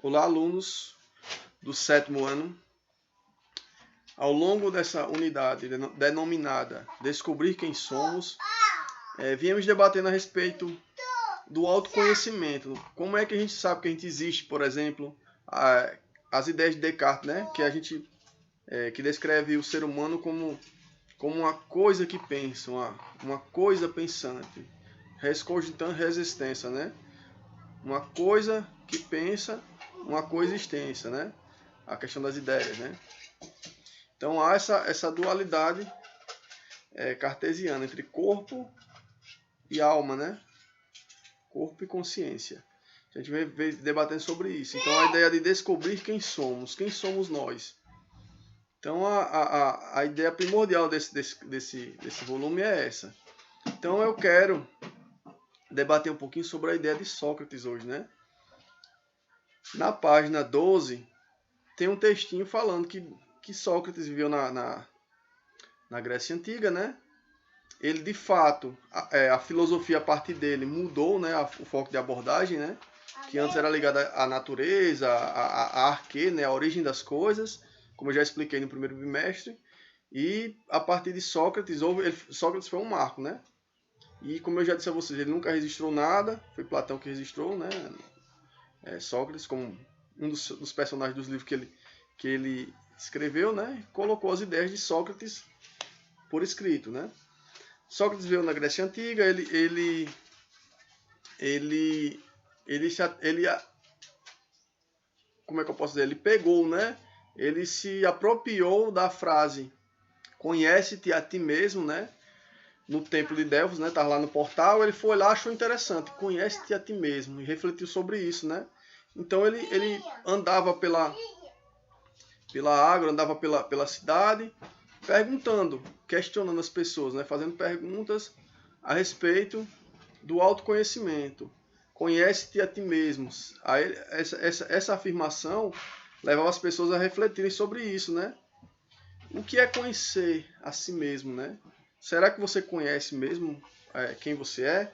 Olá, alunos do 7º ano. Ao longo dessa unidade denominada Descobrir Quem Somos, viemos debatendo a respeito do autoconhecimento. Como é que a gente sabe que a gente existe, por exemplo, as ideias de Descartes, né? Que descreve o ser humano como uma coisa que pensa, uma coisa pensante. Res cogitans res extensa, né? Uma coisa que pensa, uma coisa extensa, né? A questão das ideias, né? Então há essa dualidade cartesiana entre corpo e alma, né? Corpo e consciência. A gente vem debatendo sobre isso. Então a ideia de descobrir quem somos nós. Então a ideia primordial desse volume é essa. Então eu quero debater um pouquinho sobre a ideia de Sócrates hoje, né? Na página 12 tem um textinho falando que Sócrates viveu na Grécia Antiga, né? Ele, de fato, a filosofia a partir dele mudou, né? O foco de abordagem, né? Que antes era ligada à natureza, à arquê, né? A origem das coisas, como eu já expliquei no primeiro bimestre. E a partir de Sócrates, Sócrates foi um marco, né? E como eu já disse a vocês, ele nunca registrou nada, foi Platão que registrou, né? Sócrates, como um dos personagens dos livros que ele escreveu, né? Colocou as ideias de Sócrates por escrito, né? Sócrates veio na Grécia Antiga, ele como é que eu posso dizer? Ele pegou, né? Ele se apropriou da frase conhece-te a ti mesmo, né? No templo de Delfos, né? Tava lá no portal, ele foi lá, achou interessante, conhece-te a ti mesmo, e refletiu sobre isso, né? Então ele andava pela água, andava pela cidade, perguntando, questionando as pessoas, né? Fazendo perguntas a respeito do autoconhecimento. Conhece-te a ti mesmo. Aí, essa afirmação levava as pessoas a refletirem sobre isso, né? O que é conhecer a si mesmo, né? Será que você conhece mesmo quem você é?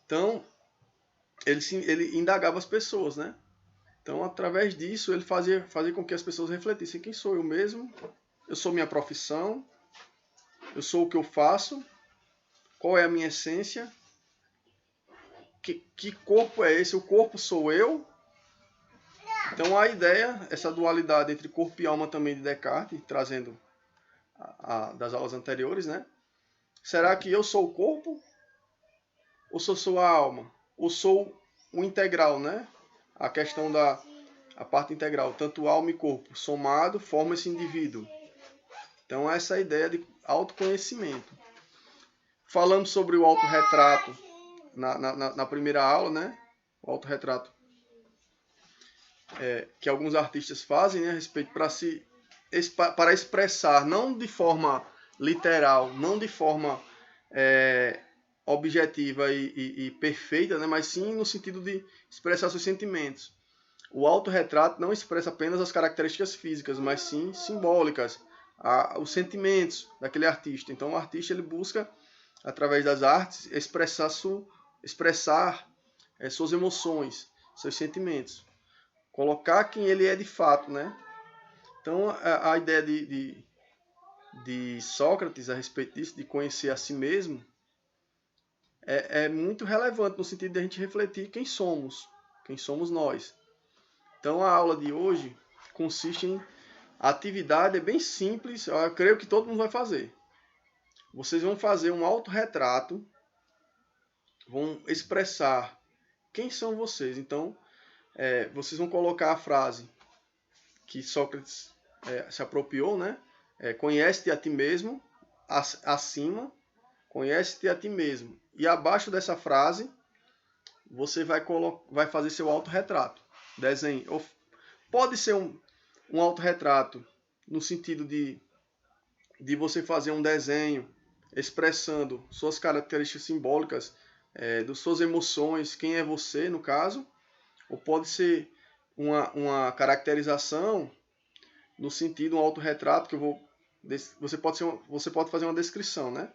Então, ele indagava as pessoas, né? Então, através disso, ele fazia com que as pessoas refletissem. Quem sou eu mesmo? Eu sou minha profissão? Eu sou o que eu faço? Qual é a minha essência? Que corpo é esse? O corpo sou eu? Então, a ideia, essa dualidade entre corpo e alma também de Descartes, trazendo das aulas anteriores, né? Será que eu sou o corpo? Ou sou a alma? Ou sou o integral, né? A questão a parte integral, tanto alma e corpo, somado, forma esse indivíduo. Então, essa é a ideia de autoconhecimento. Falamos sobre o autorretrato na primeira aula, né? O autorretrato que alguns artistas fazem, né? A respeito para expressar, não de forma literal, não de forma objetiva e perfeita, né? Mas sim no sentido de expressar seus sentimentos. O autorretrato não expressa apenas as características físicas, mas sim simbólicas, os sentimentos daquele artista. Então o artista ele busca, através das artes, expressar suas emoções, seus sentimentos. Colocar quem ele é de fato, né? Então a ideia de Sócrates a respeito disso, de conhecer a si mesmo, é muito relevante no sentido de a gente refletir quem somos nós. Então a aula de hoje consiste em atividade, é bem simples, eu creio que todo mundo vai fazer. Vocês vão fazer um autorretrato, vão expressar quem são vocês. Então, vocês vão colocar a frase que Sócrates se apropriou, né? Conhece-te a ti mesmo, acima, conhece-te a ti mesmo. E abaixo dessa frase, você vai fazer seu autorretrato. Desenho. Pode ser um autorretrato no sentido de você fazer um desenho expressando suas características simbólicas, das suas emoções, quem é você, no caso. Ou pode ser uma caracterização no sentido, um autorretrato, que você pode fazer uma descrição, né?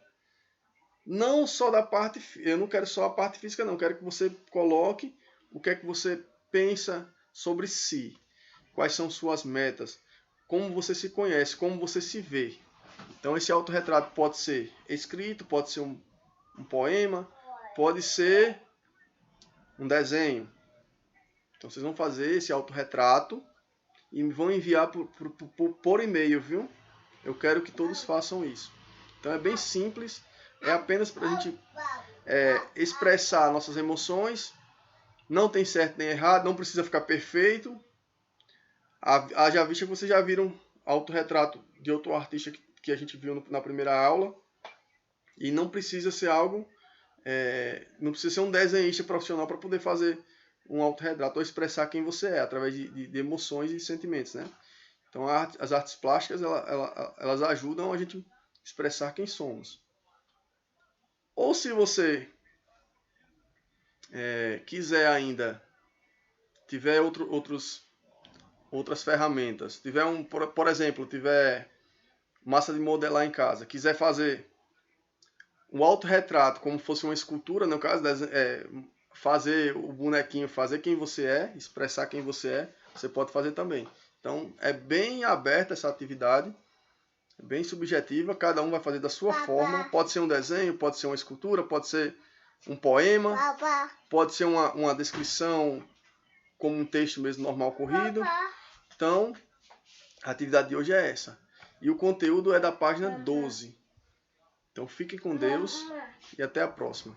Não só da parte, eu não quero só a parte física, não. Eu quero que você coloque o que é que você pensa sobre si. Quais são suas metas? Como você se conhece? Como você se vê? Então esse autorretrato pode ser escrito, pode ser um poema, pode ser um desenho. Então vocês vão fazer esse autorretrato e vão enviar por e-mail, viu? Eu quero que todos façam isso. Então é bem simples, é apenas para a gente expressar nossas emoções. Não tem certo nem errado, não precisa ficar perfeito. Haja vista que vocês já viram autorretrato de outro artista que a gente viu na primeira aula. E não precisa ser algo, não precisa ser um desenhista profissional para poder fazer um autorretrato ou expressar quem você é, através de emoções e sentimentos, né? Então as artes plásticas, elas ajudam a gente expressar quem somos. Ou se você quiser ainda, tiver outras ferramentas, tiver por exemplo, tiver massa de modelar em casa, quiser fazer um autorretrato como fosse uma escultura, no caso, fazer o bonequinho, fazer quem você é, expressar quem você pode fazer também. Então é bem aberta essa atividade, bem subjetiva, cada um vai fazer da sua forma. Pode ser um desenho, pode ser uma escultura, pode ser um poema, pode ser uma descrição como um texto mesmo normal corrido. Então, a atividade de hoje é essa. E o conteúdo é da página 12. Então fiquem com Deus e até a próxima.